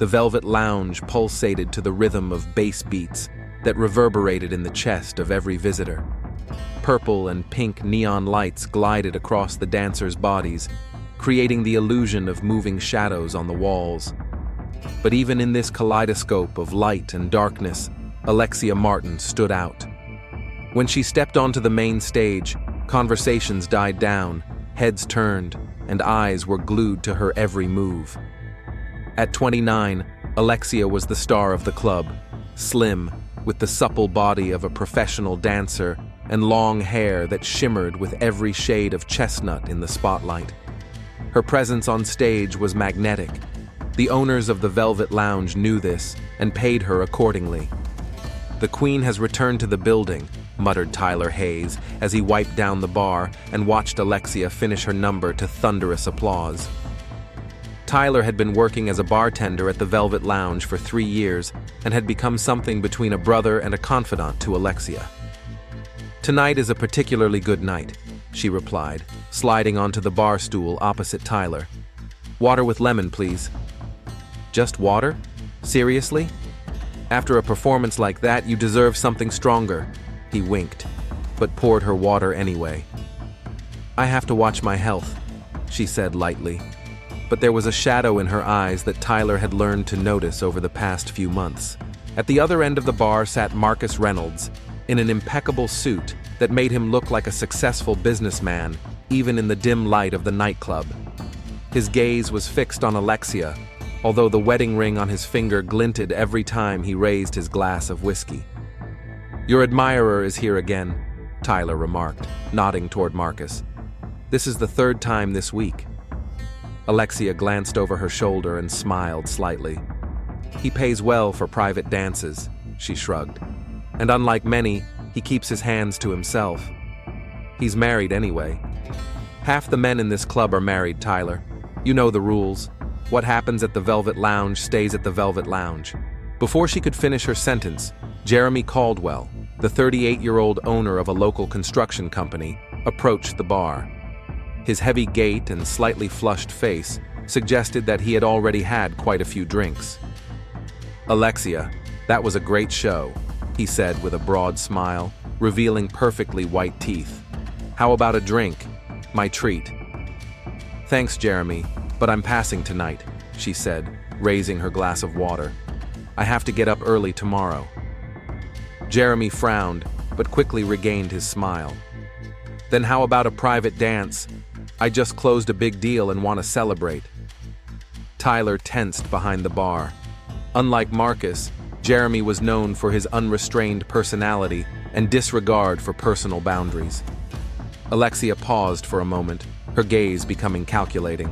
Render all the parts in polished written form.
The velvet lounge pulsated to the rhythm of bass beats that reverberated in the chest of every visitor. Purple and pink neon lights glided across the dancers' bodies, creating the illusion of moving shadows on the walls. But even in this kaleidoscope of light and darkness, Alexia Martin stood out. When she stepped onto the main stage, conversations died down, heads turned, and eyes were glued to her every move. At 29, Alexia was the star of the club, slim, with the supple body of a professional dancer and long hair that shimmered with every shade of chestnut in the spotlight. Her presence on stage was magnetic. The owners of the Velvet Lounge knew this and paid her accordingly. "The Queen has returned to the building," muttered Tyler Hayes as he wiped down the bar and watched Alexia finish her number to thunderous applause. Tyler had been working as a bartender at the Velvet Lounge for 3 years and had become something between a brother and a confidant to Alexia. "Tonight is a particularly good night," she replied, sliding onto the bar stool opposite Tyler. "Water with lemon, please." "Just water? Seriously? After a performance like that, you deserve something stronger." He winked, but poured her water anyway. "I have to watch my health," she said lightly. But there was a shadow in her eyes that Tyler had learned to notice over the past few months. At the other end of the bar sat Marcus Reynolds, in an impeccable suit that made him look like a successful businessman, even in the dim light of the nightclub. His gaze was fixed on Alexia, although the wedding ring on his finger glinted every time he raised his glass of whiskey. "Your admirer is here again," Tyler remarked, nodding toward Marcus. "This is the 3rd time this week." Alexia glanced over her shoulder and smiled slightly. "He pays well for private dances," she shrugged. "And unlike many, he keeps his hands to himself. He's married anyway. Half the men in this club are married, Tyler. You know the rules. What happens at the Velvet Lounge stays at the Velvet Lounge." Before she could finish her sentence, Jeremy Caldwell, the 38-year-old owner of a local construction company, approached the bar. His heavy gait and slightly flushed face suggested that he had already had quite a few drinks. "Alexia, that was a great show," he said with a broad smile, revealing perfectly white teeth. "How about a drink? My treat." "Thanks, Jeremy, but I'm passing tonight," she said, raising her glass of water. "I have to get up early tomorrow." Jeremy frowned, but quickly regained his smile. "Then how about a private dance? I just closed a big deal and want to celebrate." Tyler tensed behind the bar. Unlike Marcus, Jeremy was known for his unrestrained personality and disregard for personal boundaries. Alexia paused for a moment, her gaze becoming calculating.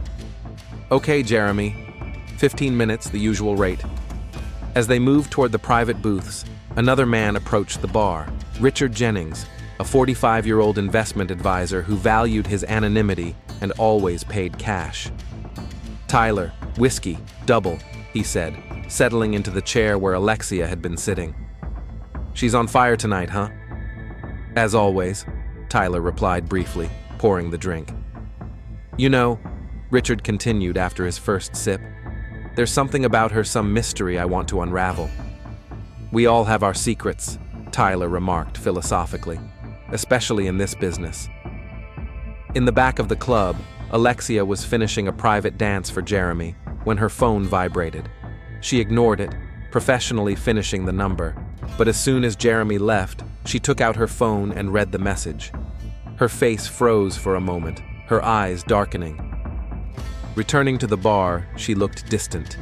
"Okay, Jeremy. 15 minutes, the usual rate." As they moved toward the private booths, another man approached the bar, Richard Jennings, a 45-year-old investment advisor who valued his anonymity and always paid cash. "Tyler, whiskey, double," he said, settling into the chair where Alexia had been sitting. "She's on fire tonight, huh?" "As always," Tyler replied briefly, pouring the drink. "You know," Richard continued after his first sip, "there's something about her, some mystery I want to unravel." "We all have our secrets," Tyler remarked philosophically, "especially in this business." In the back of the club, Alexia was finishing a private dance for Jeremy when her phone vibrated. She ignored it, professionally finishing the number, but as soon as Jeremy left, she took out her phone and read the message. Her face froze for a moment, her eyes darkening. Returning to the bar, she looked distant.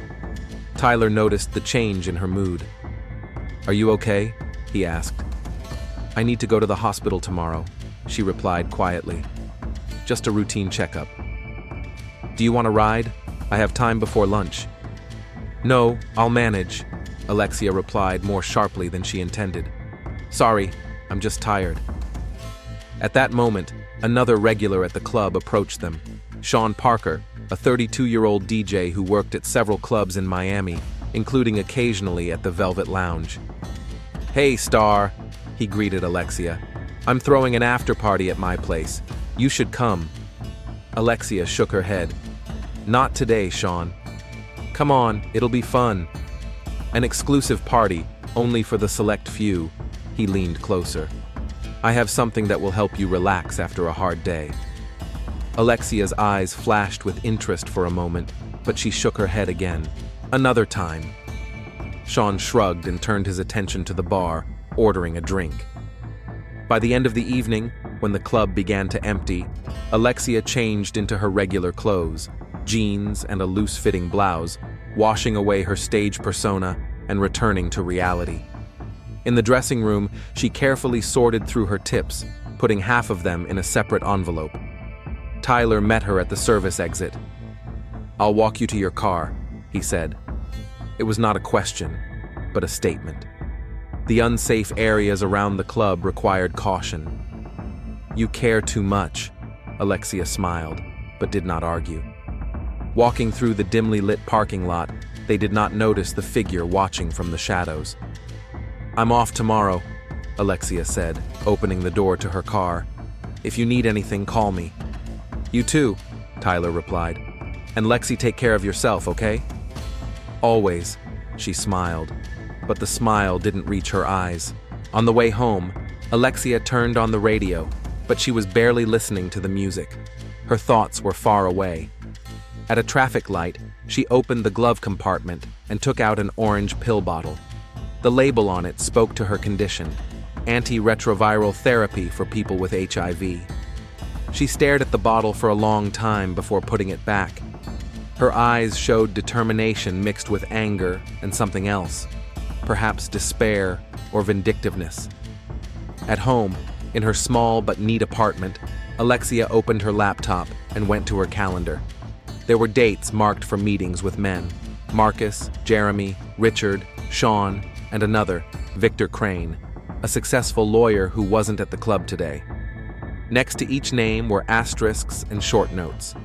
Tyler noticed the change in her mood. "Are you okay?" he asked. "I need to go to the hospital tomorrow," she replied quietly. "Just a routine checkup." "Do you want a ride? I have time before lunch." "No, I'll manage," Alexia replied more sharply than she intended. "Sorry, I'm just tired." At that moment, another regular at the club approached them, Sean Parker, a 32-year-old DJ who worked at several clubs in Miami, including occasionally at the Velvet Lounge. "Hey, Star," he greeted Alexia. "I'm throwing an after-party at my place. You should come." Alexia shook her head. "Not today, Sean." Come on, it'll be fun. An exclusive party, only for the select few. He leaned closer. I have something that will help you relax after a hard day. Alexia's eyes flashed with interest for a moment, but she shook her head again. Another time. Sean shrugged and turned his attention to the bar, ordering a drink. By the end of the evening, when the club began to empty, Alexia changed into her regular clothes, jeans and a loose-fitting blouse, washing away her stage persona and returning to reality. In the dressing room, she carefully sorted through her tips, putting half of them in a separate envelope. Tyler met her at the service exit. "I'll walk you to your car," he said. It was not a question, but a statement. The unsafe areas around the club required caution. "You care too much," Alexia smiled, but did not argue. Walking through the dimly lit parking lot, they did not notice the figure watching from the shadows. "I'm off tomorrow," Alexia said, opening the door to her car. "If you need anything, call me." "You too," Tyler replied. "And Lexi, take care of yourself, okay?" "Always," she smiled, but the smile didn't reach her eyes. On the way home, Alexia turned on the radio, but she was barely listening to the music. Her thoughts were far away. At a traffic light, she opened the glove compartment and took out an orange pill bottle. The label on it spoke to her condition: antiretroviral therapy for people with HIV. She stared at the bottle for a long time before putting it back. Her eyes showed determination mixed with anger and something else, perhaps despair or vindictiveness. At home, in her small but neat apartment, Alexia opened her laptop and went to her calendar. There were dates marked for meetings with men: Marcus, Jeremy, Richard, Sean, and another, Victor Crane, a successful lawyer who wasn't at the club today. Next to each name were asterisks and short notes.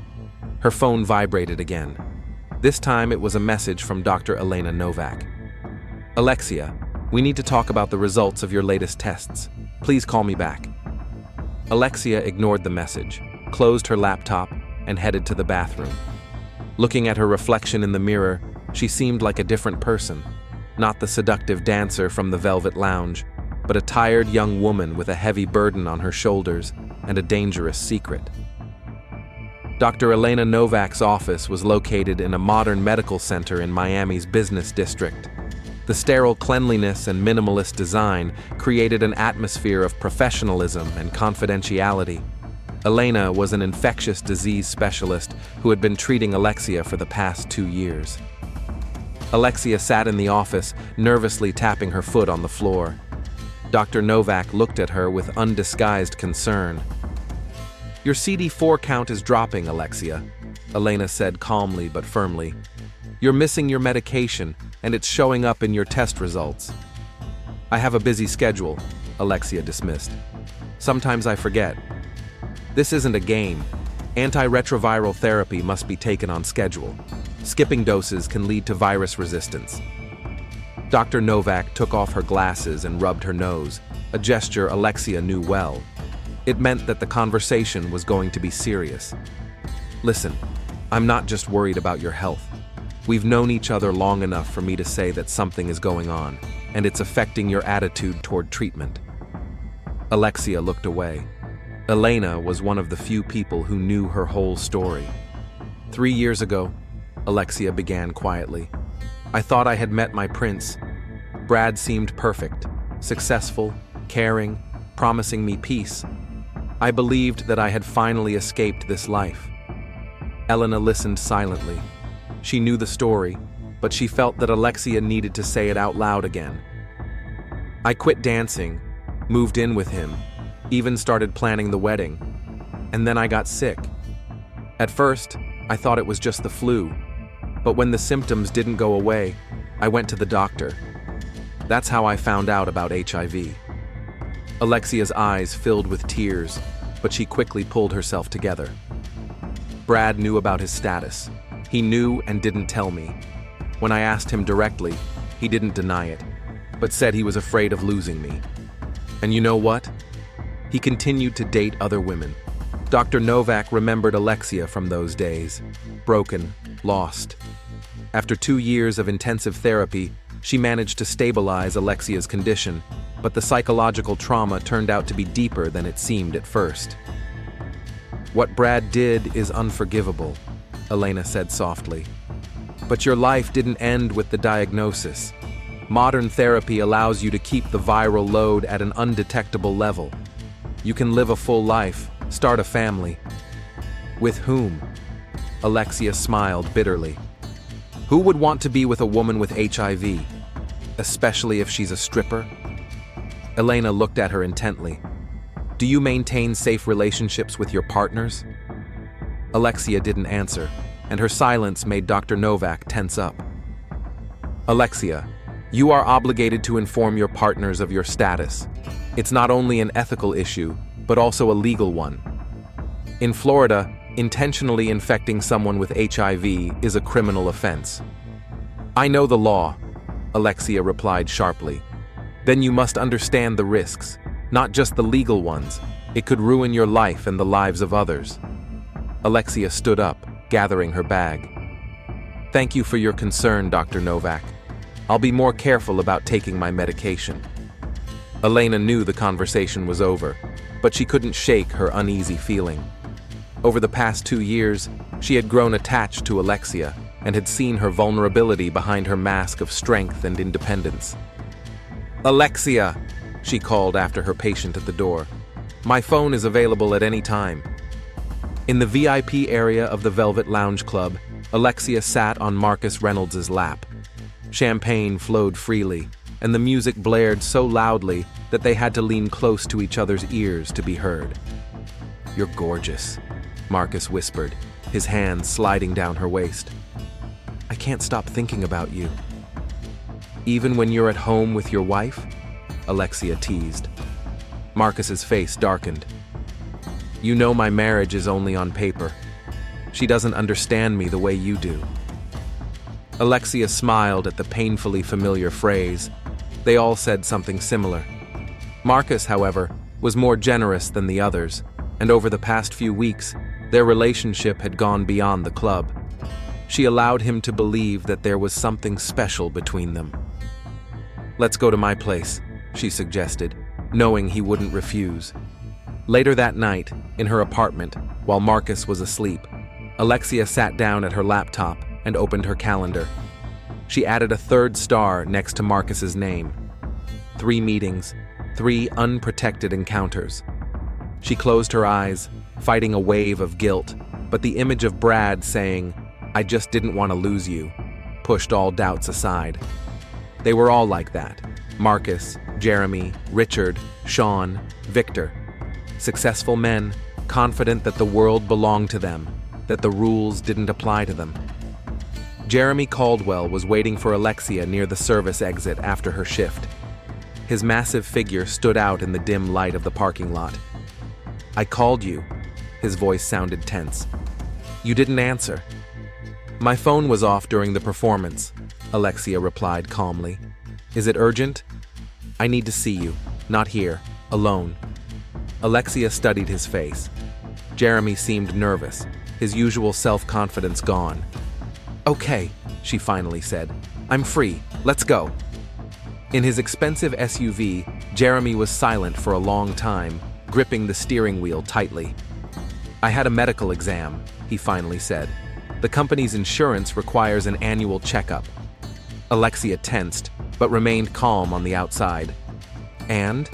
Her phone vibrated again. This time it was a message from Dr. Elena Novak. "Alexia, we need to talk about the results of your latest tests. Please call me back." Alexia ignored the message, closed her laptop, and headed to the bathroom. Looking at her reflection in the mirror, she seemed like a different person. Not the seductive dancer from the Velvet Lounge, but a tired young woman with a heavy burden on her shoulders and a dangerous secret. Dr. Elena Novak's office was located in a modern medical center in Miami's business district. The sterile cleanliness and minimalist design created an atmosphere of professionalism and confidentiality. Elena was an infectious disease specialist who had been treating Alexia for the past 2 years. Alexia sat in the office, nervously tapping her foot on the floor. Dr. Novak looked at her with undisguised concern. "Your CD4 count is dropping, Alexia," Elena said calmly but firmly. "You're missing your medication, and it's showing up in your test results." "I have a busy schedule," Alexia dismissed. "Sometimes I forget." "This isn't a game. Antiretroviral therapy must be taken on schedule. Skipping doses can lead to virus resistance." Dr. Novak took off her glasses and rubbed her nose, a gesture Alexia knew well. It meant that the conversation was going to be serious. "Listen, I'm not just worried about your health. We've known each other long enough for me to say that something is going on, and it's affecting your attitude toward treatment." Alexia looked away. Elena was one of the few people who knew her whole story. 3 years ago, Alexia began quietly, "I thought I had met my prince. Brad seemed perfect, successful, caring, promising me peace. I believed that I had finally escaped this life." Elena listened silently. She knew the story, but she felt that Alexia needed to say it out loud again. "I quit dancing, moved in with him, even started planning the wedding. And then I got sick. At first, I thought it was just the flu, but when the symptoms didn't go away, I went to the doctor. That's how I found out about HIV." Alexia's eyes filled with tears, but she quickly pulled herself together. "Brad knew about his status. He knew and didn't tell me. When I asked him directly, he didn't deny it, but said he was afraid of losing me. And you know what? He continued to date other women." Dr. Novak remembered Alexia from those days, broken, lost. After 2 years of intensive therapy, she managed to stabilize Alexia's condition, but the psychological trauma turned out to be deeper than it seemed at first. "What Brad did is unforgivable," Elena said softly. "But your life didn't end with the diagnosis. Modern therapy allows you to keep the viral load at an undetectable level. You can live a full life, start a family." "With whom?" Alexia smiled bitterly. "Who would want to be with a woman with HIV? Especially if she's a stripper?" Elena looked at her intently. "Do you maintain safe relationships with your partners?" Alexia didn't answer, and her silence made Dr. Novak tense up. "Alexia, you are obligated to inform your partners of your status. It's not only an ethical issue, but also a legal one. In Florida, intentionally infecting someone with HIV is a criminal offense." "I know the law," Alexia replied sharply. "Then you must understand the risks, not just the legal ones. It could ruin your life and the lives of others." Alexia stood up, gathering her bag. "Thank you for your concern, Dr. Novak. I'll be more careful about taking my medication." Elena knew the conversation was over, but she couldn't shake her uneasy feeling. Over the past 2 years, she had grown attached to Alexia and had seen her vulnerability behind her mask of strength and independence. "Alexia," she called after her patient at the door. "My phone is available at any time." In the VIP area of the Velvet Lounge Club, Alexia sat on Marcus Reynolds's lap. Champagne flowed freely, and the music blared so loudly that they had to lean close to each other's ears to be heard. "You're gorgeous," Marcus whispered, his hands sliding down her waist. "I can't stop thinking about you." "Even when you're at home with your wife?" Alexia teased. Marcus's face darkened. "You know my marriage is only on paper. She doesn't understand me the way you do." Alexia smiled at the painfully familiar phrase. They all said something similar. Marcus, however, was more generous than the others, and over the past few weeks, their relationship had gone beyond the club. She allowed him to believe that there was something special between them. "Let's go to my place," she suggested, knowing he wouldn't refuse. Later that night, in her apartment, while Marcus was asleep, Alexia sat down at her laptop and opened her calendar. She added a 3rd star next to Marcus's name. 3 meetings, 3 unprotected encounters. She closed her eyes, fighting a wave of guilt, but the image of Brad saying, "I just didn't want to lose you," pushed all doubts aside. They were all like that. Marcus, Jeremy, Richard, Sean, Victor. Successful men, confident that the world belonged to them, that the rules didn't apply to them. Jeremy Caldwell was waiting for Alexia near the service exit after her shift. His massive figure stood out in the dim light of the parking lot. "I called you." His voice sounded tense. "You didn't answer." "My phone was off during the performance," Alexia replied calmly. "Is it urgent?" "I need to see you. Not here. Alone." Alexia studied his face. Jeremy seemed nervous, his usual self-confidence gone. "Okay," she finally said. "I'm free. Let's go." In his expensive SUV, Jeremy was silent for a long time, gripping the steering wheel tightly. "I had a medical exam," he finally said. "The company's insurance requires an annual checkup." Alexia tensed, but remained calm on the outside. "And?"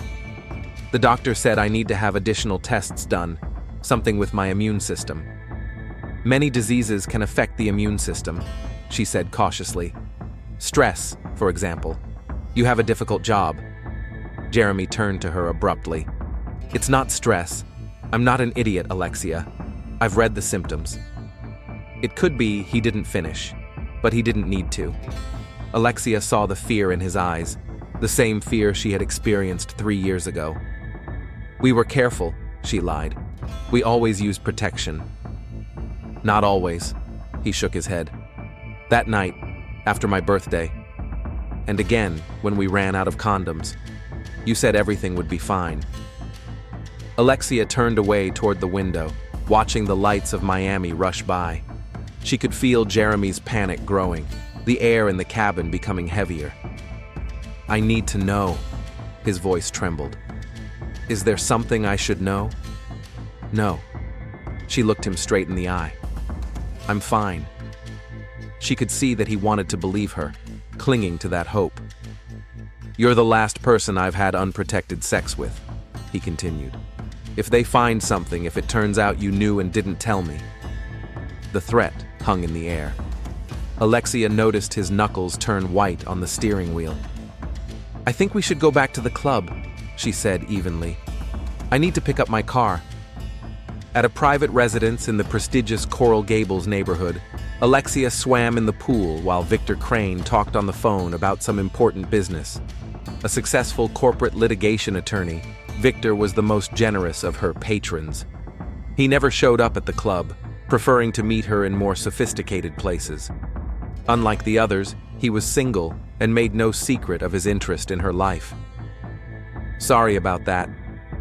"The doctor said I need to have additional tests done, something with my immune system." "Many diseases can affect the immune system," she said cautiously. "Stress, for example. You have a difficult job." Jeremy turned to her abruptly. "It's not stress. I'm not an idiot, Alexia. I've read the symptoms." It could be he didn't finish, but he didn't need to. Alexia saw the fear in his eyes, the same fear she had experienced 3 years ago. "We were careful," she lied. "We always used protection." "Not always," he shook his head. "That night, after my birthday, and again when we ran out of condoms, you said everything would be fine." Alexia turned away toward the window, watching the lights of Miami rush by. She could feel Jeremy's panic growing. the air in the cabin becoming heavier. "I need to know." His voice trembled. "Is there something I should know?" "No." She looked him straight in the eye. "I'm fine." She could see that he wanted to believe her, clinging to that hope. "You're the last person I've had unprotected sex with," he continued. "If they find something, if it turns out you knew and didn't tell me." The threat hung in the air. Alexia noticed his knuckles turn white on the steering wheel. "I think we should go back to the club," she said evenly. "I need to pick up my car." At a private residence in the prestigious Coral Gables neighborhood, Alexia swam in the pool while Victor Crane talked on the phone about some important business. A successful corporate litigation attorney, Victor was the most generous of her patrons. He never showed up at the club, preferring to meet her in more sophisticated places. Unlike the others, he was single and made no secret of his interest in her life. "Sorry about that,"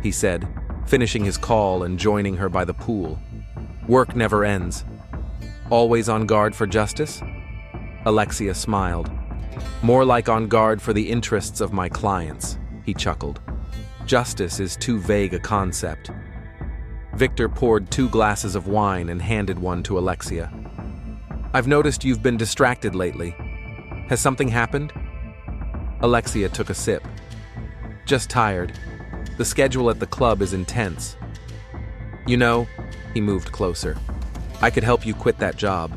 he said, finishing his call and joining her by the pool. "Work never ends." "Always on guard for justice?" Alexia smiled. "More like on guard for the interests of my clients," he chuckled. "Justice is too vague a concept." Victor poured 2 glasses of wine and handed one to Alexia. "I've noticed you've been distracted lately. Has something happened?" Alexia took a sip. "Just tired. The schedule at the club is intense." "You know," he moved closer, "I could help you quit that job.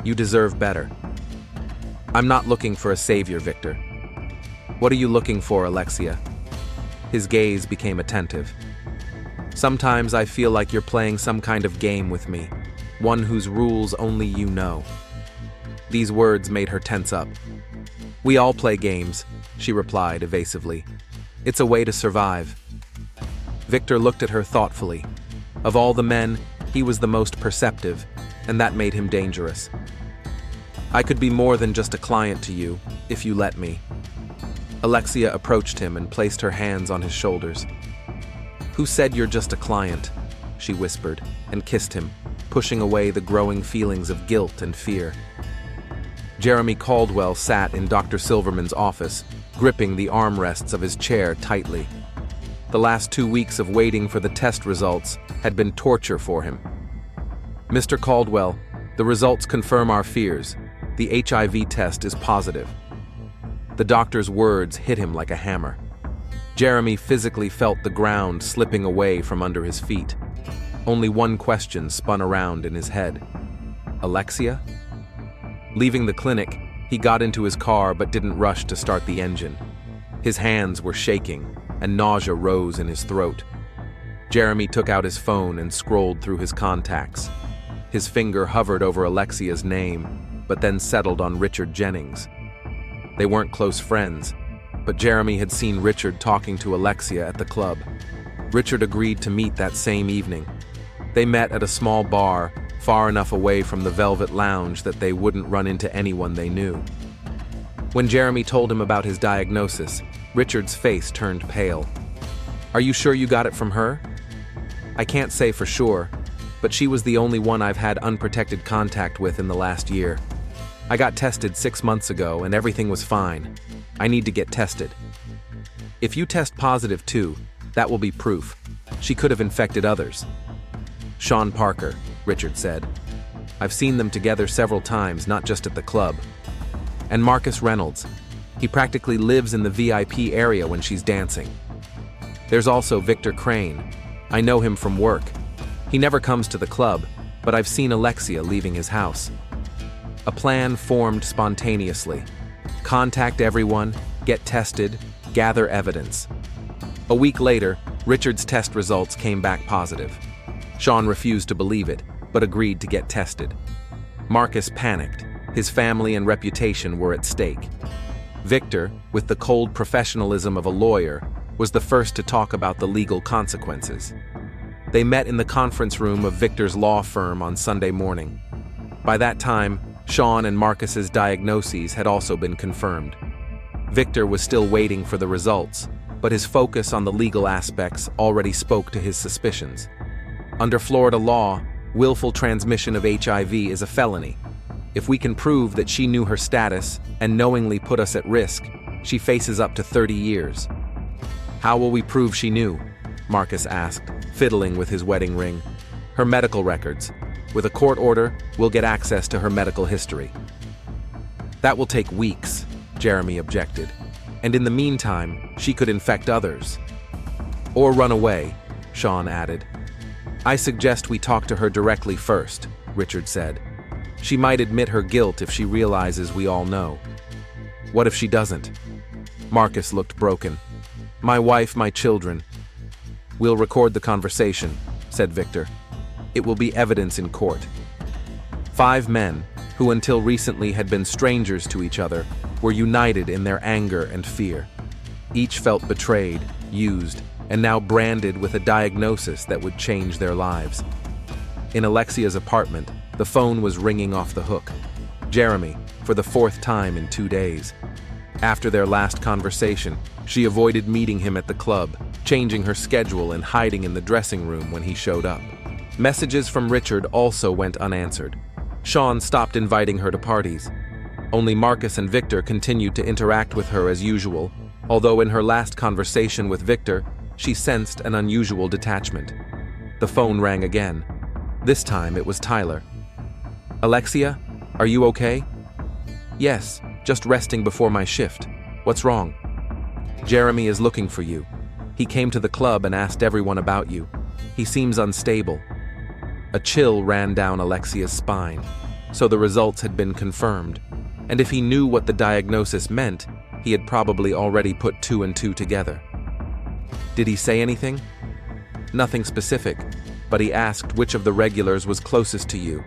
You deserve better." "I'm not looking for a savior, Victor." "What are you looking for, Alexia?" His gaze became attentive. "Sometimes I feel like you're playing some kind of game with me, one whose rules only you know." These words made her tense up. "We all play games," she replied evasively. "It's a way to survive." Victor looked at her thoughtfully. Of all the men, he was the most perceptive, and that made him dangerous. "I could be more than just a client to you, if you let me." Alexia approached him and placed her hands on his shoulders. "Who said you're just a client?" she whispered, and kissed him, pushing away the growing feelings of guilt and fear. Jeremy Caldwell sat in Dr. Silverman's office, gripping the armrests of his chair tightly. The last 2 weeks of waiting for the test results had been torture for him. "Mr. Caldwell, the results confirm our fears. The HIV test is positive." The doctor's words hit him like a hammer. Jeremy physically felt the ground slipping away from under his feet. Only one question spun around in his head. Alexia? Leaving the clinic, he got into his car but didn't rush to start the engine. His hands were shaking, and nausea rose in his throat. Jeremy took out his phone and scrolled through his contacts. His finger hovered over Alexia's name, but then settled on Richard Jennings. They weren't close friends, but Jeremy had seen Richard talking to Alexia at the club. Richard agreed to meet that same evening. They met at a small bar, far enough away from the Velvet Lounge that they wouldn't run into anyone they knew. When Jeremy told him about his diagnosis, Richard's face turned pale. "Are you sure you got it from her?" "I can't say for sure, but she was the only one I've had unprotected contact with in the last year. I got tested 6 months ago and everything was fine. I need to get tested." "If you test positive too, that will be proof. She could have infected others." "Sean Parker," Richard said. "I've seen them together several times, not just at the club. And Marcus Reynolds. He practically lives in the VIP area when she's dancing. There's also Victor Crane. I know him from work. He never comes to the club, but I've seen Alexia leaving his house." A plan formed spontaneously. Contact everyone, get tested, gather evidence. A week later, Richard's test results came back positive. Sean refused to believe it, but agreed to get tested. Marcus panicked. His family and reputation were at stake. Victor, with the cold professionalism of a lawyer, was the first to talk about the legal consequences. They met in the conference room of Victor's law firm on Sunday morning. By that time, Sean and Marcus's diagnoses had also been confirmed. Victor was still waiting for the results, but his focus on the legal aspects already spoke to his suspicions. Under Florida law, willful transmission of HIV is a felony. If we can prove that she knew her status and knowingly put us at risk, she faces up to 30 years. How will we prove she knew? Marcus asked, fiddling with his wedding ring. Her medical records. With a court order, we'll get access to her medical history. That will take weeks, Jeremy objected. And in the meantime, she could infect others. Or run away, Sean added. I suggest we talk to her directly first, Richard said. She might admit her guilt if she realizes we all know. What if she doesn't? Marcus looked broken. My wife, my children. We'll record the conversation, said Victor. It will be evidence in court. 5 men, who until recently had been strangers to each other, were united in their anger and fear. Each felt betrayed, used, and now branded with a diagnosis that would change their lives. In Alexia's apartment, the phone was ringing off the hook. Jeremy, for the 4th time in 2 days. After their last conversation, she avoided meeting him at the club, changing her schedule and hiding in the dressing room when he showed up. Messages from Richard also went unanswered. Sean stopped inviting her to parties. Only Marcus and Victor continued to interact with her as usual, although in her last conversation with Victor, she sensed an unusual detachment. The phone rang again. This time it was Tyler. Alexia, are you okay? Yes, just resting before my shift. What's wrong? Jeremy is looking for you. He came to the club and asked everyone about you. He seems unstable. A chill ran down Alexia's spine. So the results had been confirmed. And if he knew what the diagnosis meant, he had probably already put 2 and 2 together. Did he say anything? Nothing specific, but he asked which of the regulars was closest to you.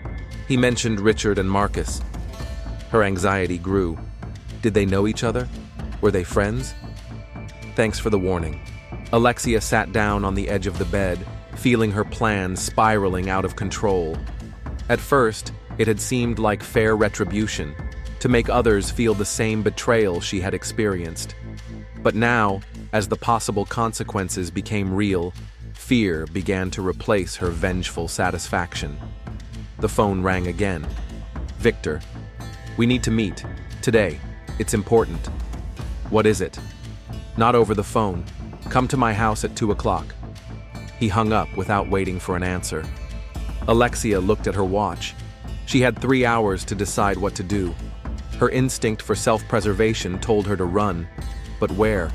He mentioned Richard and Marcus. Her anxiety grew. Did they know each other? Were they friends? Thanks for the warning. Alexia sat down on the edge of the bed, feeling her plans spiraling out of control. At first, it had seemed like fair retribution, to make others feel the same betrayal she had experienced. But now, as the possible consequences became real, fear began to replace her vengeful satisfaction. The phone rang again. Victor, we need to meet. Today. It's important. What is it? Not over the phone. Come to my house at 2 o'clock. He hung up without waiting for an answer. Alexia looked at her watch. She had 3 hours to decide what to do. Her instinct for self-preservation told her to run. But where?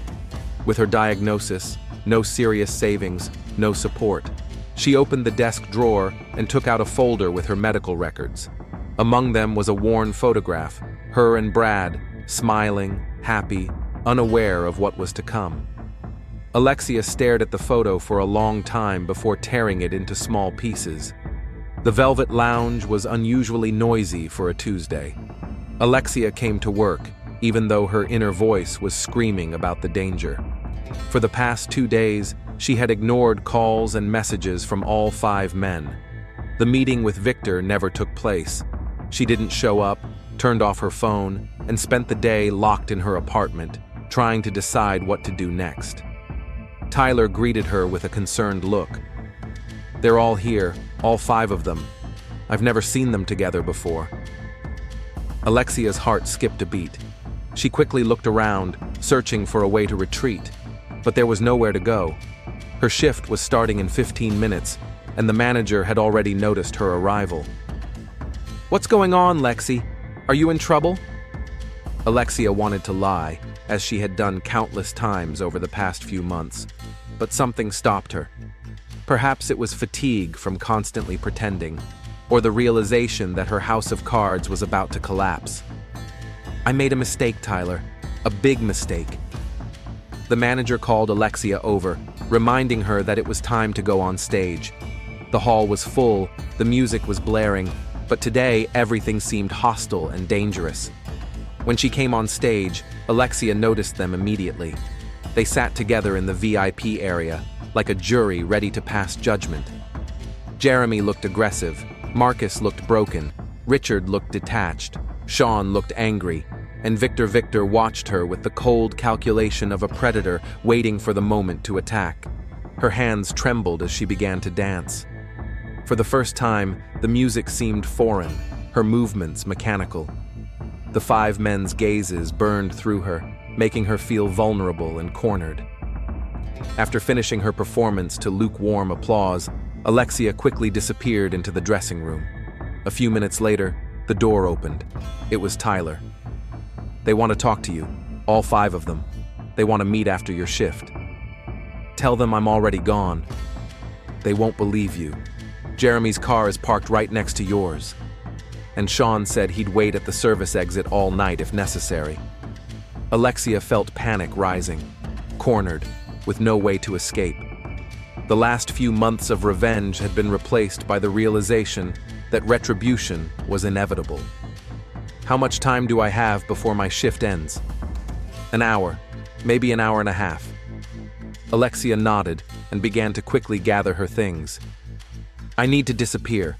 With her diagnosis, no serious savings, no support. She opened the desk drawer and took out a folder with her medical records. Among them was a worn photograph, her and Brad, smiling, happy, unaware of what was to come. Alexia stared at the photo for a long time before tearing it into small pieces. The velvet lounge was unusually noisy for a Tuesday. Alexia came to work, even though her inner voice was screaming about the danger. For the past 2 days, she had ignored calls and messages from all 5 men. The meeting with Victor never took place. She didn't show up, turned off her phone, and spent the day locked in her apartment, trying to decide what to do next. Tyler greeted her with a concerned look. They're all here, all 5 of them. I've never seen them together before. Alexia's heart skipped a beat. She quickly looked around, searching for a way to retreat, but there was nowhere to go. Her shift was starting in 15 minutes, and the manager had already noticed her arrival. What's going on, Lexi? Are you in trouble? Alexia wanted to lie, as she had done countless times over the past few months, but something stopped her. Perhaps it was fatigue from constantly pretending, or the realization that her house of cards was about to collapse. I made a mistake, Tyler. A big mistake. The manager called Alexia over, reminding her that it was time to go on stage. The hall was full, the music was blaring, but today everything seemed hostile and dangerous. When she came on stage, Alexia noticed them immediately. They sat together in the VIP area, like a jury ready to pass judgment. Jeremy looked aggressive, Marcus looked broken, Richard looked detached, Sean looked angry, and Victor watched her with the cold calculation of a predator waiting for the moment to attack. Her hands trembled as she began to dance. For the first time, the music seemed foreign, her movements mechanical. The five men's gazes burned through her, making her feel vulnerable and cornered. After finishing her performance to lukewarm applause, Alexia quickly disappeared into the dressing room. A few minutes later, the door opened. It was Tyler. "They want to talk to you, all five of them. They want to meet after your shift. Tell them I'm already gone. They won't believe you. Jeremy's car is parked right next to yours. And Sean said he'd wait at the service exit all night if necessary." Alexia felt panic rising, cornered, with no way to escape. The last few months of revenge had been replaced by the realization that retribution was inevitable. "How much time do I have before my shift ends?" "An hour, maybe an hour and a half." Alexia nodded and began to quickly gather her things. "I need to disappear.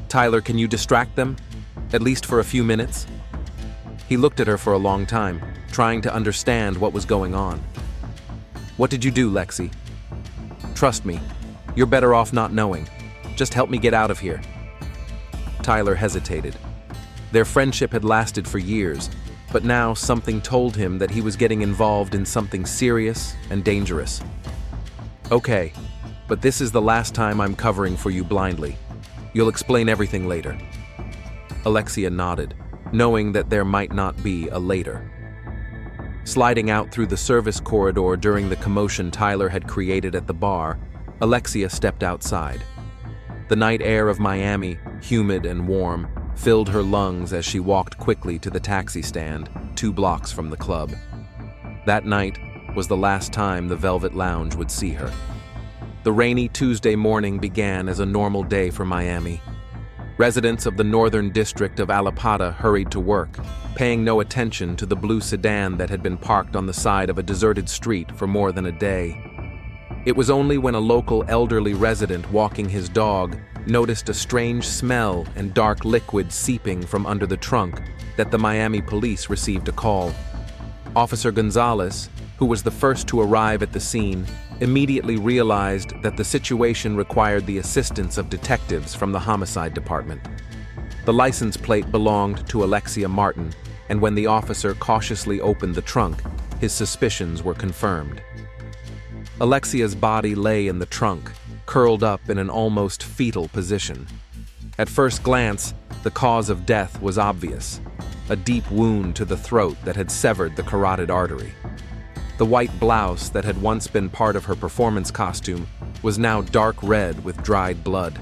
Tyler, can you distract them? At least for a few minutes?" He looked at her for a long time, trying to understand what was going on. "What did you do, Lexi?" "Trust me, you're better off not knowing. Just help me get out of here." Tyler hesitated. Their friendship had lasted for years, but now something told him that he was getting involved in something serious and dangerous. "Okay, but this is the last time I'm covering for you blindly. You'll explain everything later." Alexia nodded, knowing that there might not be a later. Sliding out through the service corridor during the commotion Tyler had created at the bar, Alexia stepped outside. The night air of Miami, humid and warm, filled her lungs as she walked quickly to the taxi stand, 2 blocks from the club. That night was the last time the Velvet Lounge would see her. The rainy Tuesday morning began as a normal day for Miami. Residents of the northern district of Alapata hurried to work, paying no attention to the blue sedan that had been parked on the side of a deserted street for more than a day. It was only when a local elderly resident walking his dog noticed a strange smell and dark liquid seeping from under the trunk that the Miami police received a call. Officer Gonzalez, who was the first to arrive at the scene, immediately realized that the situation required the assistance of detectives from the homicide department. The license plate belonged to Alexia Martin, and when the officer cautiously opened the trunk, his suspicions were confirmed. Alexia's body lay in the trunk, curled up in an almost fetal position. At first glance, the cause of death was obvious: a deep wound to the throat that had severed the carotid artery. The white blouse that had once been part of her performance costume was now dark red with dried blood.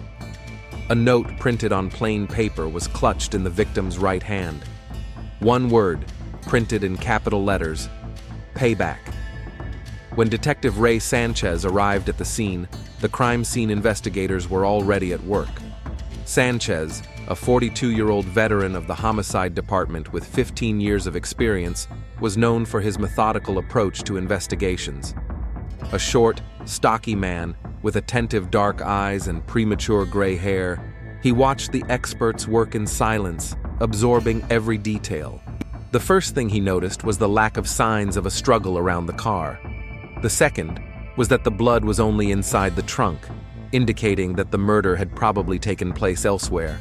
A note printed on plain paper was clutched in the victim's right hand. One word, printed in capital letters: "Payback." When Detective Ray Sanchez arrived at the scene, the crime scene investigators were already at work. Sanchez, a 42-year-old veteran of the homicide department with 15 years of experience, was known for his methodical approach to investigations. A short, stocky man with attentive dark eyes and premature gray hair, he watched the experts work in silence, absorbing every detail. The first thing he noticed was the lack of signs of a struggle around the car. The second was that the blood was only inside the trunk, indicating that the murder had probably taken place elsewhere.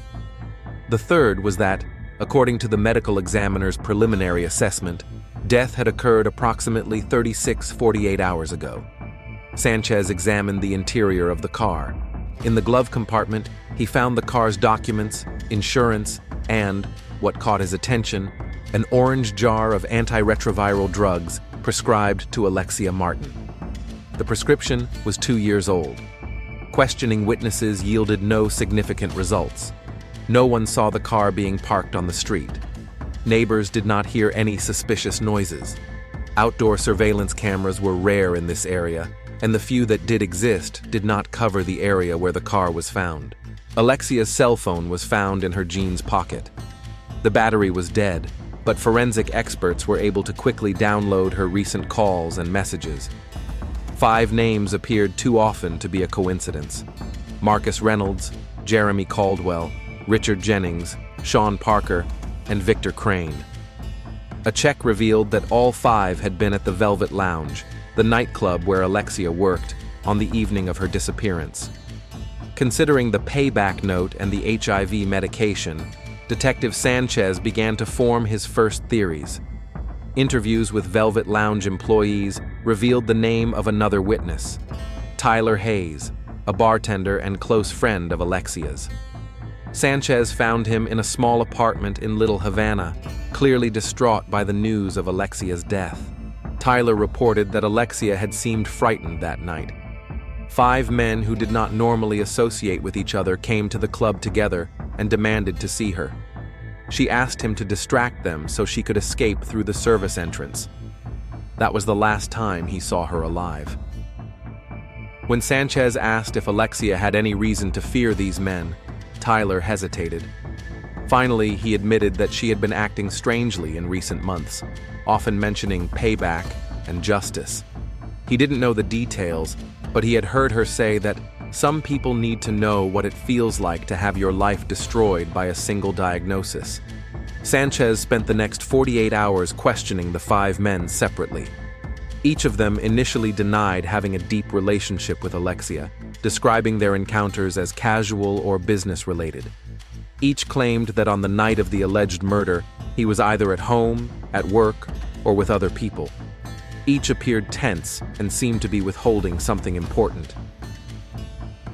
The third was that, according to the medical examiner's preliminary assessment, death had occurred approximately 36-48 hours ago. Sanchez examined the interior of the car. In the glove compartment, he found the car's documents, insurance, and, what caught his attention, an orange jar of antiretroviral drugs prescribed to Alexia Martin. The prescription was 2 years old. Questioning witnesses yielded no significant results. No one saw the car being parked on the street. Neighbors did not hear any suspicious noises. Outdoor surveillance cameras were rare in this area, and the few that did exist did not cover the area where the car was found. Alexia's cell phone was found in her jeans pocket. The battery was dead, but forensic experts were able to quickly download her recent calls and messages. 5 names appeared too often to be a coincidence: Marcus Reynolds, Jeremy Caldwell, Richard Jennings, Sean Parker, and Victor Crane. A check revealed that all 5 had been at the Velvet Lounge, the nightclub where Alexia worked, on the evening of her disappearance. Considering the payback note and the HIV medication, Detective Sanchez began to form his first theories. Interviews with Velvet Lounge employees revealed the name of another witness, Tyler Hayes, a bartender and close friend of Alexia's. Sanchez found him in a small apartment in Little Havana, clearly distraught by the news of Alexia's death. Tyler reported that Alexia had seemed frightened that night. 5 men who did not normally associate with each other came to the club together and demanded to see her. She asked him to distract them so she could escape through the service entrance. That was the last time he saw her alive. When Sanchez asked if Alexia had any reason to fear these men, Tyler hesitated. Finally, he admitted that she had been acting strangely in recent months, often mentioning payback and justice. He didn't know the details, but he had heard her say that some people need to know what it feels like to have your life destroyed by a single diagnosis. Sanchez spent the next 48 hours questioning the 5 men separately. Each of them initially denied having a deep relationship with Alexia, describing their encounters as casual or business-related. Each claimed that on the night of the alleged murder, he was either at home, at work, or with other people. Each appeared tense and seemed to be withholding something important.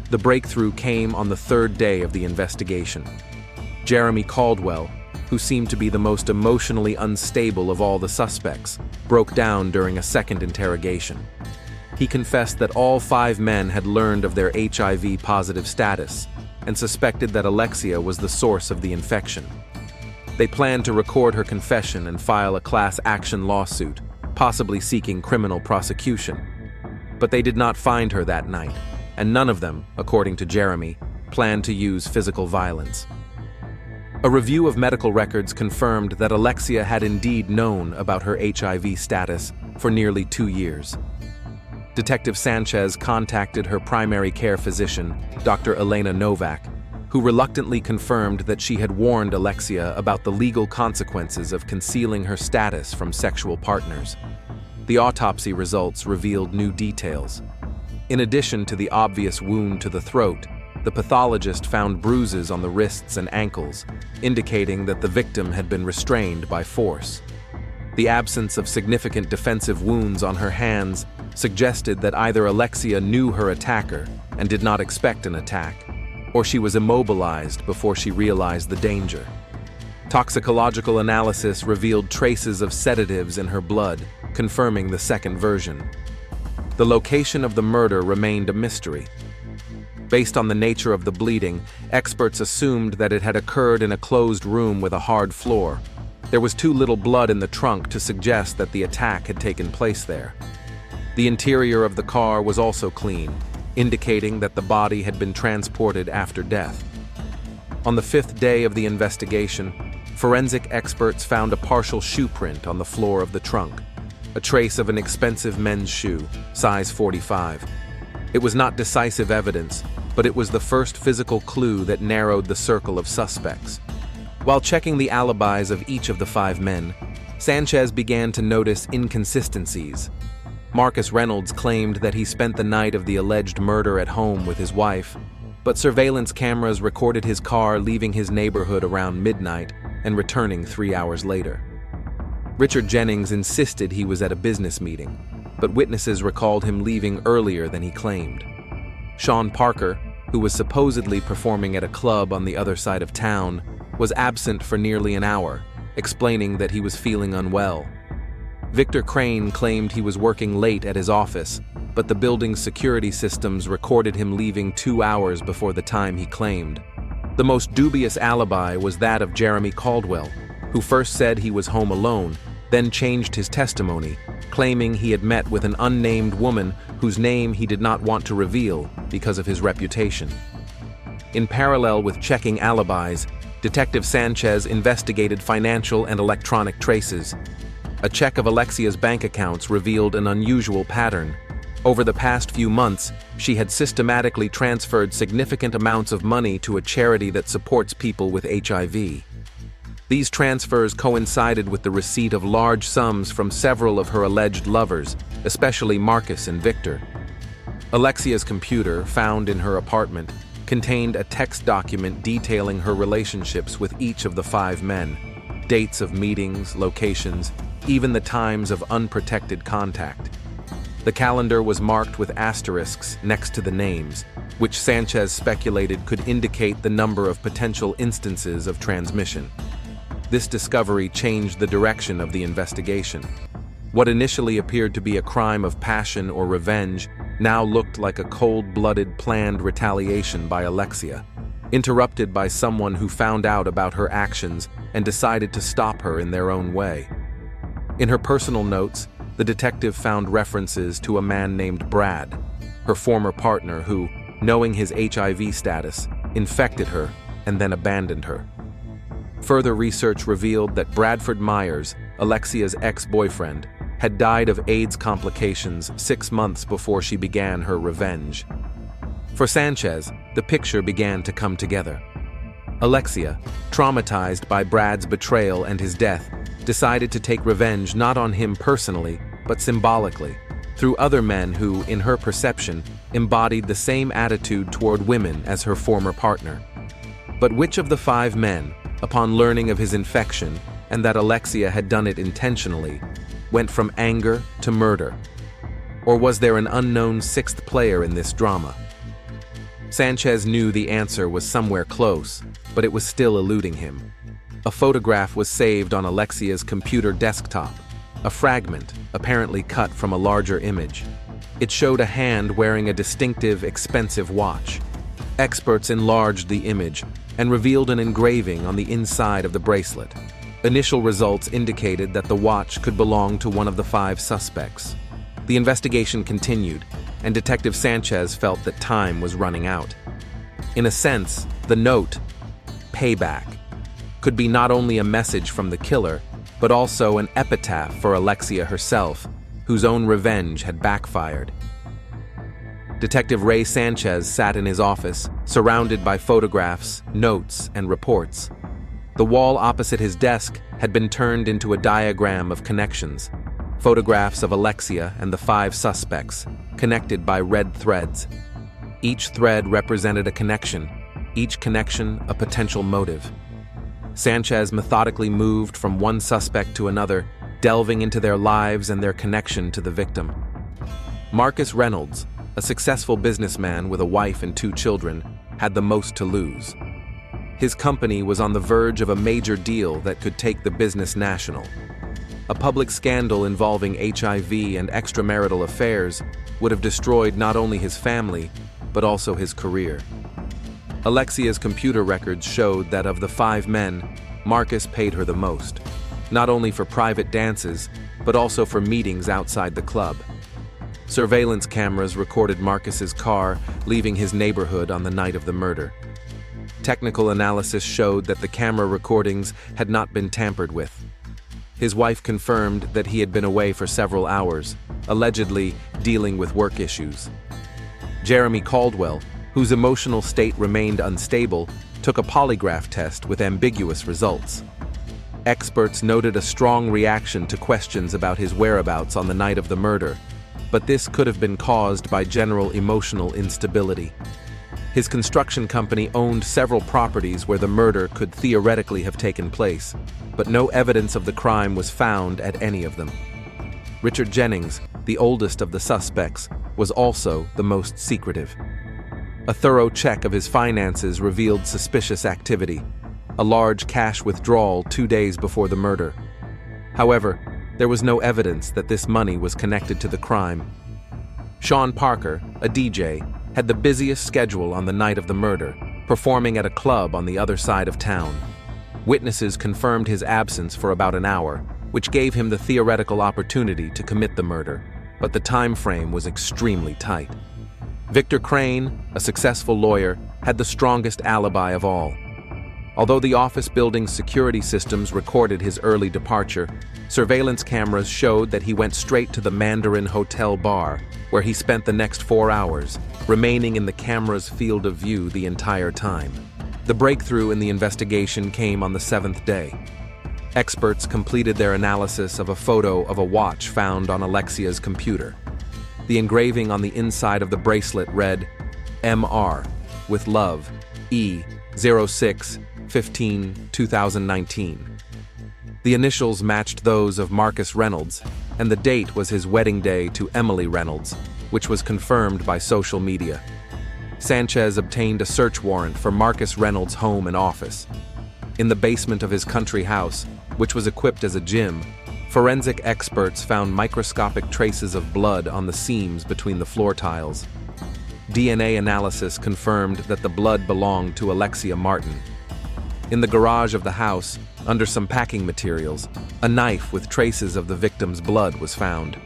The breakthrough came on the 3rd day of the investigation. Jeremy Caldwell, who seemed to be the most emotionally unstable of all the suspects, broke down during a second interrogation. He confessed that all 5 men had learned of their HIV-positive status and suspected that Alexia was the source of the infection. They planned to record her confession and file a class action lawsuit, possibly seeking criminal prosecution. But they did not find her that night, and none of them, according to Jeremy, planned to use physical violence. A review of medical records confirmed that Alexia had indeed known about her HIV status for nearly 2 years. Detective Sanchez contacted her primary care physician, Dr. Elena Novak, who reluctantly confirmed that she had warned Alexia about the legal consequences of concealing her status from sexual partners. The autopsy results revealed new details. In addition to the obvious wound to the throat, the pathologist found bruises on the wrists and ankles, indicating that the victim had been restrained by force. The absence of significant defensive wounds on her hands suggested that either Alexia knew her attacker and did not expect an attack, or she was immobilized before she realized the danger. Toxicological analysis revealed traces of sedatives in her blood, confirming the second version. The location of the murder remained a mystery. Based on the nature of the bleeding, experts assumed that it had occurred in a closed room with a hard floor. There was too little blood in the trunk to suggest that the attack had taken place there. The interior of the car was also clean, indicating that the body had been transported after death. On the 5th day of the investigation, forensic experts found a partial shoe print on the floor of the trunk, a trace of an expensive men's shoe, size 45. It was not decisive evidence, but it was the first physical clue that narrowed the circle of suspects. While checking the alibis of each of the 5 men, Sanchez began to notice inconsistencies. Marcus Reynolds claimed that he spent the night of the alleged murder at home with his wife, but surveillance cameras recorded his car leaving his neighborhood around midnight and returning 3 hours later. Richard Jennings insisted he was at a business meeting, but witnesses recalled him leaving earlier than he claimed. Sean Parker, who was supposedly performing at a club on the other side of town, was absent for nearly an hour, explaining that he was feeling unwell. Victor Crane claimed he was working late at his office, but the building's security systems recorded him leaving 2 hours before the time he claimed. The most dubious alibi was that of Jeremy Caldwell, who first said he was home alone, then changed his testimony, claiming he had met with an unnamed woman whose name he did not want to reveal because of his reputation. In parallel with checking alibis, Detective Sanchez investigated financial and electronic traces. A check of Alexia's bank accounts revealed an unusual pattern. Over the past few months, she had systematically transferred significant amounts of money to a charity that supports people with HIV. These transfers coincided with the receipt of large sums from several of her alleged lovers, especially Marcus and Victor. Alexia's computer, found in her apartment, contained a text document detailing her relationships with each of the 5 men, dates of meetings, locations, even the times of unprotected contact. The calendar was marked with asterisks next to the names, which Sanchez speculated could indicate the number of potential instances of transmission. This discovery changed the direction of the investigation. What initially appeared to be a crime of passion or revenge now looked like a cold-blooded planned retaliation by Alexia, interrupted by someone who found out about her actions and decided to stop her in their own way. In her personal notes, the detective found references to a man named Brad, her former partner who, knowing his HIV status, infected her and then abandoned her. Further research revealed that Bradford Myers, Alexia's ex-boyfriend, had died of AIDS complications 6 months before she began her revenge. For Sanchez, the picture began to come together. Alexia, traumatized by Brad's betrayal and his death, decided to take revenge not on him personally, but symbolically, through other men who, in her perception, embodied the same attitude toward women as her former partner. But which of the 5 men, upon learning of his infection and that Alexia had done it intentionally, went from anger to murder? Or was there an unknown 6th player in this drama? Sanchez knew the answer was somewhere close, but it was still eluding him. A photograph was saved on Alexia's computer desktop, a fragment, apparently cut from a larger image. It showed a hand wearing a distinctive, expensive watch. Experts enlarged the image and revealed an engraving on the inside of the bracelet. Initial results indicated that the watch could belong to one of the 5 suspects. The investigation continued, and Detective Sanchez felt that time was running out. In a sense, the note, "Payback," could be not only a message from the killer, but also an epitaph for Alexia herself, whose own revenge had backfired. Detective Ray Sanchez sat in his office, surrounded by photographs, notes, and reports. The wall opposite his desk had been turned into a diagram of connections, photographs of Alexia and the 5 suspects, connected by red threads. Each thread represented a connection, each connection a potential motive. Sanchez methodically moved from one suspect to another, delving into their lives and their connection to the victim. Marcus Reynolds, a successful businessman with a wife and 2 children, had the most to lose. His company was on the verge of a major deal that could take the business national. A public scandal involving HIV and extramarital affairs would have destroyed not only his family, but also his career. Alexia's computer records showed that of the 5 men, Marcus paid her the most, not only for private dances, but also for meetings outside the club. Surveillance cameras recorded Marcus's car leaving his neighborhood on the night of the murder. Technical analysis showed that the camera recordings had not been tampered with. His wife confirmed that he had been away for several hours, allegedly dealing with work issues. Jeremy Caldwell, whose emotional state remained unstable, took a polygraph test with ambiguous results. Experts noted a strong reaction to questions about his whereabouts on the night of the murder, but this could have been caused by general emotional instability. His construction company owned several properties where the murder could theoretically have taken place, but no evidence of the crime was found at any of them. Richard Jennings, the oldest of the suspects, was also the most secretive. A thorough check of his finances revealed suspicious activity, a large cash withdrawal 2 days before the murder. However, there was no evidence that this money was connected to the crime. Sean Parker, a DJ, had the busiest schedule on the night of the murder, performing at a club on the other side of town. Witnesses confirmed his absence for about an hour, which gave him the theoretical opportunity to commit the murder, but the time frame was extremely tight. Victor Crane, a successful lawyer, had the strongest alibi of all. Although the office building's security systems recorded his early departure, surveillance cameras showed that he went straight to the Mandarin Hotel bar, where he spent the next 4 hours, remaining in the camera's field of view the entire time. The breakthrough in the investigation came on the 7th day. Experts completed their analysis of a photo of a watch found on Alexia's computer. The engraving on the inside of the bracelet read, "MR," with love, E. 06-15-2019. The initials matched those of Marcus Reynolds, and the date was his wedding day to Emily Reynolds, which was confirmed by social media. Sanchez obtained a search warrant for Marcus Reynolds' home and office. In the basement of his country house, which was equipped as a gym, forensic experts found microscopic traces of blood on the seams between the floor tiles. DNA analysis confirmed that the blood belonged to Alexia Martin. In the garage of the house, under some packing materials, a knife with traces of the victim's blood was found.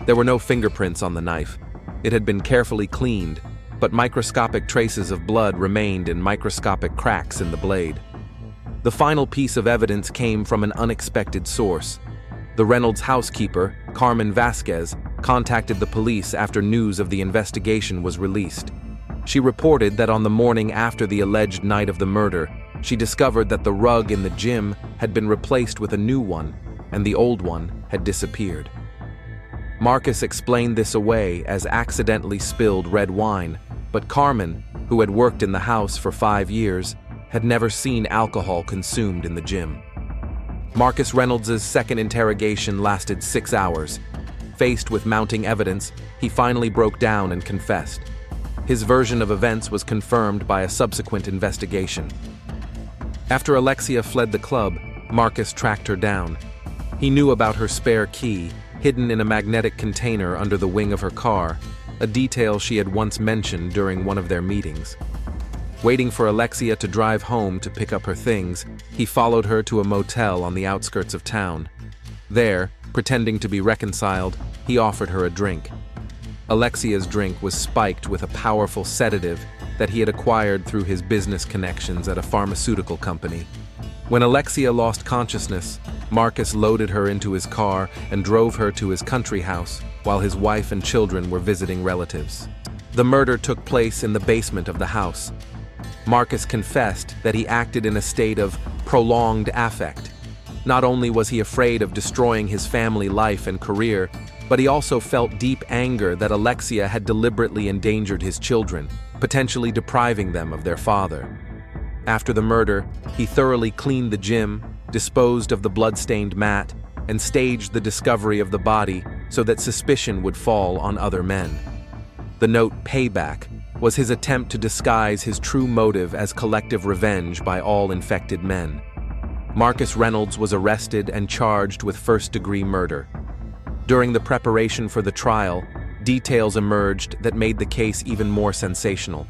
There were no fingerprints on the knife. It had been carefully cleaned, but microscopic traces of blood remained in microscopic cracks in the blade. The final piece of evidence came from an unexpected source. The Reynolds housekeeper, Carmen Vasquez, contacted the police after news of the investigation was released. She reported that on the morning after the alleged night of the murder, she discovered that the rug in the gym had been replaced with a new one, and the old one had disappeared. Marcus explained this away as accidentally spilled red wine, but Carmen, who had worked in the house for 5 years, had never seen alcohol consumed in the gym. Marcus Reynolds' second interrogation lasted 6 hours. Faced with mounting evidence, he finally broke down and confessed. His version of events was confirmed by a subsequent investigation. After Alexia fled the club, Marcus tracked her down. He knew about her spare key, hidden in a magnetic container under the wing of her car, a detail she had once mentioned during one of their meetings. Waiting for Alexia to drive home to pick up her things, he followed her to a motel on the outskirts of town. There, pretending to be reconciled, he offered her a drink. Alexia's drink was spiked with a powerful sedative that he had acquired through his business connections at a pharmaceutical company. When Alexia lost consciousness, Marcus loaded her into his car and drove her to his country house while his wife and children were visiting relatives. The murder took place in the basement of the house. Marcus confessed that he acted in a state of prolonged affect. Not only was he afraid of destroying his family life and career, but he also felt deep anger that Alexia had deliberately endangered his children, potentially depriving them of their father. After the murder, he thoroughly cleaned the gym, disposed of the blood-stained mat, and staged the discovery of the body so that suspicion would fall on other men. The note "Payback" was his attempt to disguise his true motive as collective revenge by all infected men. Marcus Reynolds was arrested and charged with first-degree murder. During the preparation for the trial, details emerged that made the case even more sensational.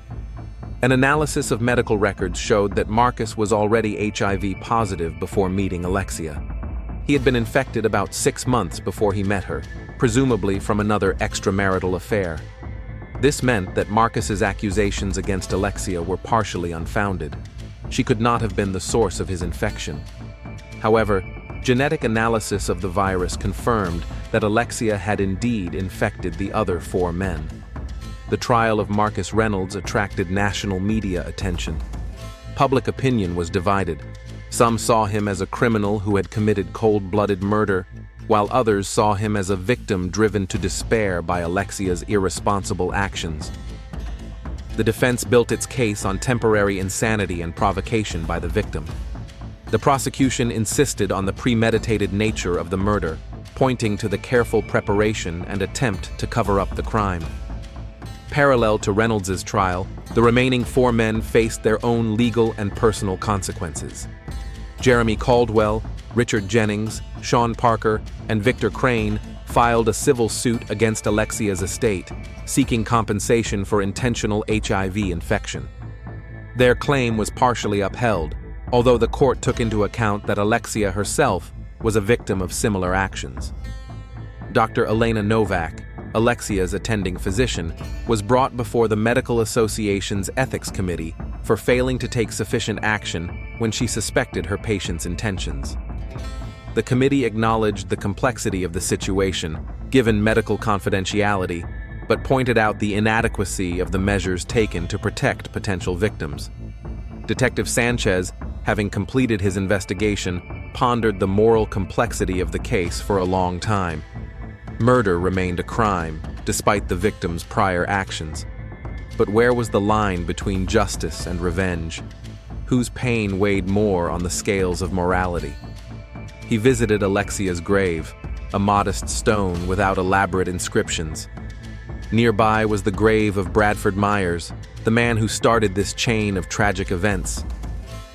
An analysis of medical records showed that Marcus was already HIV positive before meeting Alexia. He had been infected about 6 months before he met her, presumably from another extramarital affair. This meant that Marcus's accusations against Alexia were partially unfounded. She could not have been the source of his infection. However, genetic analysis of the virus confirmed that Alexia had indeed infected the other 4 men. The trial of Marcus Reynolds attracted national media attention. Public opinion was divided. Some saw him as a criminal who had committed cold-blooded murder, while others saw him as a victim driven to despair by Alexia's irresponsible actions. The defense built its case on temporary insanity and provocation by the victim. The prosecution insisted on the premeditated nature of the murder, pointing to the careful preparation and attempt to cover up the crime. Parallel to Reynolds' trial, the remaining 4 men faced their own legal and personal consequences. Jeremy Caldwell, Richard Jennings, Sean Parker, and Victor Crane filed a civil suit against Alexia's estate, seeking compensation for intentional HIV infection. Their claim was partially upheld, although the court took into account that Alexia herself was a victim of similar actions. Dr. Elena Novak, Alexia's attending physician, was brought before the Medical Association's Ethics Committee for failing to take sufficient action when she suspected her patient's intentions. The committee acknowledged the complexity of the situation, given medical confidentiality, but pointed out the inadequacy of the measures taken to protect potential victims. Detective Sanchez, having completed his investigation, pondered the moral complexity of the case for a long time. Murder remained a crime, despite the victim's prior actions. But where was the line between justice and revenge? Whose pain weighed more on the scales of morality? He visited Alexia's grave, a modest stone without elaborate inscriptions. Nearby was the grave of Bradford Myers, the man who started this chain of tragic events.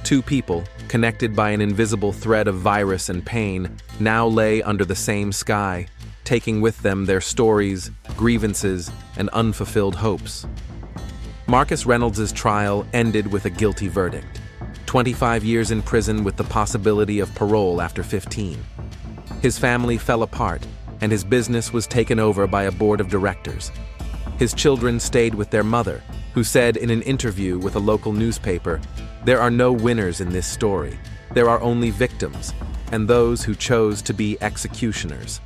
Two people, connected by an invisible thread of virus and pain, now lay under the same sky, taking with them their stories, grievances, and unfulfilled hopes. Marcus Reynolds's trial ended with a guilty verdict. 25 years in prison with the possibility of parole after 15. His family fell apart, and his business was taken over by a board of directors. His children stayed with their mother, who said in an interview with a local newspaper, "There are no winners in this story. There are only victims, and those who chose to be executioners."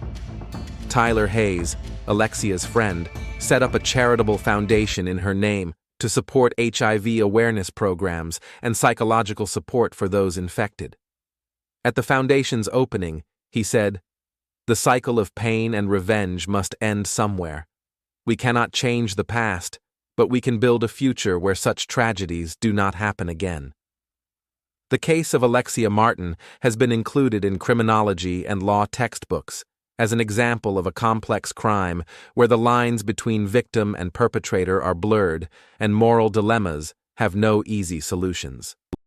Tyler Hayes, Alexia's friend, set up a charitable foundation in her name to support HIV awareness programs and psychological support for those infected. At the foundation's opening, he said, "The cycle of pain and revenge must end somewhere. We cannot change the past, but we can build a future where such tragedies do not happen again." The case of Alexia Martin has been included in criminology and law textbooks as an example of a complex crime where the lines between victim and perpetrator are blurred and moral dilemmas have no easy solutions.